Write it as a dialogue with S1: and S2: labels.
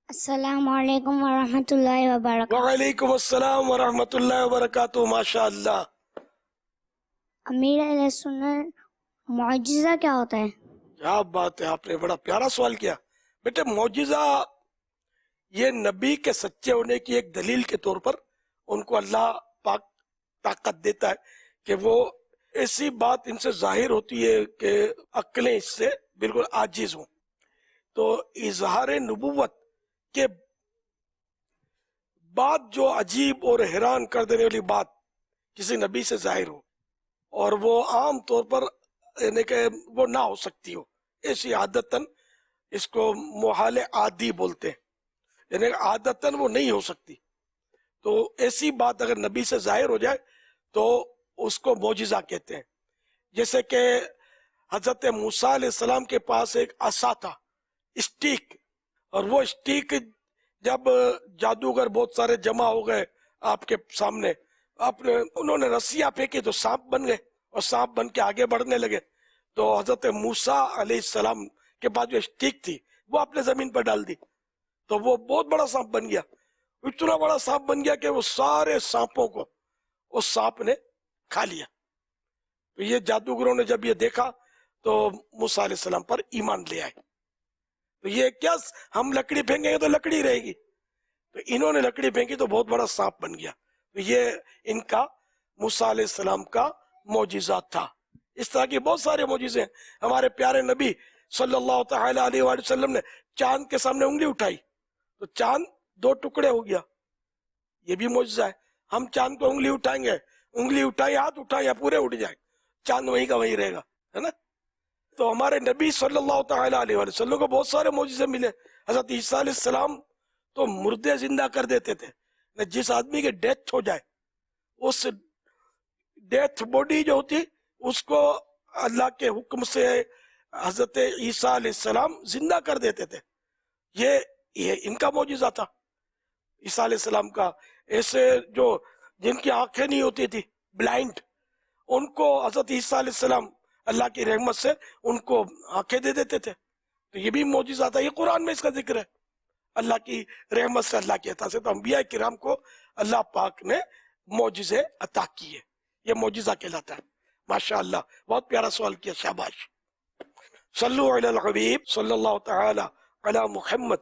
S1: السلام علیکم ورحمۃ اللہ وبرکاتہ۔
S2: وعلیکم السلام ورحمۃ اللہ وبرکاتہ۔ ماشاء اللہ۔
S1: امیر علیہ سنت معجزہ کیا ہوتا ہے؟
S2: کیا بات ہے، آپ نے بڑا پیارا سوال کیا بیٹے۔ معجزہ یہ نبی کے سچے ہونے کی ایک دلیل کے طور پر ان کو اللہ پاک طاقت دیتا ہے کہ وہ ایسی بات ان سے ظاہر ہوتی ہے کہ عقلیں اس سے بالکل عاجز ہوں۔ تو اظہار نبوت کے بعد جو عجیب اور حیران کر دینے والی بات کسی نبی سے ظاہر ہو اور وہ عام طور پر یعنی کہ وہ نہ ہو سکتی ہو، ایسی عادتاً اس کو محال عادی بولتے ہیں، یعنی عادتاً وہ نہیں ہو سکتی، تو ایسی بات اگر نبی سے ظاہر ہو جائے تو اس کو معجزہ کہتے ہیں۔ جیسے کہ حضرت موسیٰ علیہ السلام کے پاس ایک عصا تھا، اسٹیک، اور وہ اسٹیک جب جادوگر بہت سارے جمع ہو گئے آپ کے سامنے، انہوں نے رسیاں پھینکی تو سانپ بن گئے، اور سانپ بن کے آگے بڑھنے لگے، تو حضرت موسیٰ علیہ السلام کے پاس جو اسٹیک تھی وہ آپ نے زمین پر ڈال دی، تو وہ بہت بڑا سانپ بن گیا، اتنا بڑا سانپ بن گیا کہ وہ سارے سانپوں کو اس سانپ نے کھا لیا۔ تو یہ جادوگروں نے جب یہ دیکھا تو موسیٰ علیہ السلام پر ایمان لے آئے۔ تو یہ کیا، ہم لکڑی پھینکیں گے تو لکڑی رہے گی، تو انہوں نے لکڑی پھینکی تو بہت بڑا سانپ بن گیا۔ تو یہ ان کا موسیٰ علیہ السلام کا معجزہ تھا۔ اس طرح کی بہت سارے معجزے ہیں۔ ہمارے پیارے نبی صلی اللہ تعالی علیہ وآلہ وسلم نے چاند کے سامنے انگلی اٹھائی تو چاند دو ٹکڑے ہو گیا، یہ بھی معجزہ ہے۔ ہم چاند کو انگلی اٹھائیں گے، انگلی اٹھائیں، ہاتھ اٹھائیں یا پورے اٹھ جائیں، چاند وہیں کا وہیں رہے گا، ہے نا۔ تو ہمارے نبی صلی اللہ تعالی علیہ وآلہ وسلم کو بہت سارے معجزے ملے۔ حضرت عیسیٰ علیہ السلام تو مردے زندہ کر دیتے تھے۔ جس آدمی کی ڈیتھ ہو جائے اس ڈیتھ باڈی جو ہوتی اس کو اللہ کے حکم سے حضرت عیسیٰ علیہ السلام زندہ کر دیتے تھے۔ یہ ان کا معجزہ تھا عیسیٰ علیہ السلام کا۔ ایسے جو جن کی آنکھیں نہیں ہوتی تھی، بلائنڈ، ان کو حضرت عیسیٰ علیہ السلام اللہ کی رحمت سے ان کو آنکھیں دے دیتے تھے، تو یہ بھی معجزہ تھا۔ یہ قرآن میں اس کا ذکر ہے، اللہ کی رحمت سے، اللہ کی عطا سے۔ تو انبیاء کرام کو اللہ پاک نے معجزے عطا کیے، یہ معجزہ کہلاتا ہے۔ ماشاءاللہ، بہت پیارا سوال کیا، شاباش۔ صلو علی الحبیب صلی اللہ تعالی علی محمد۔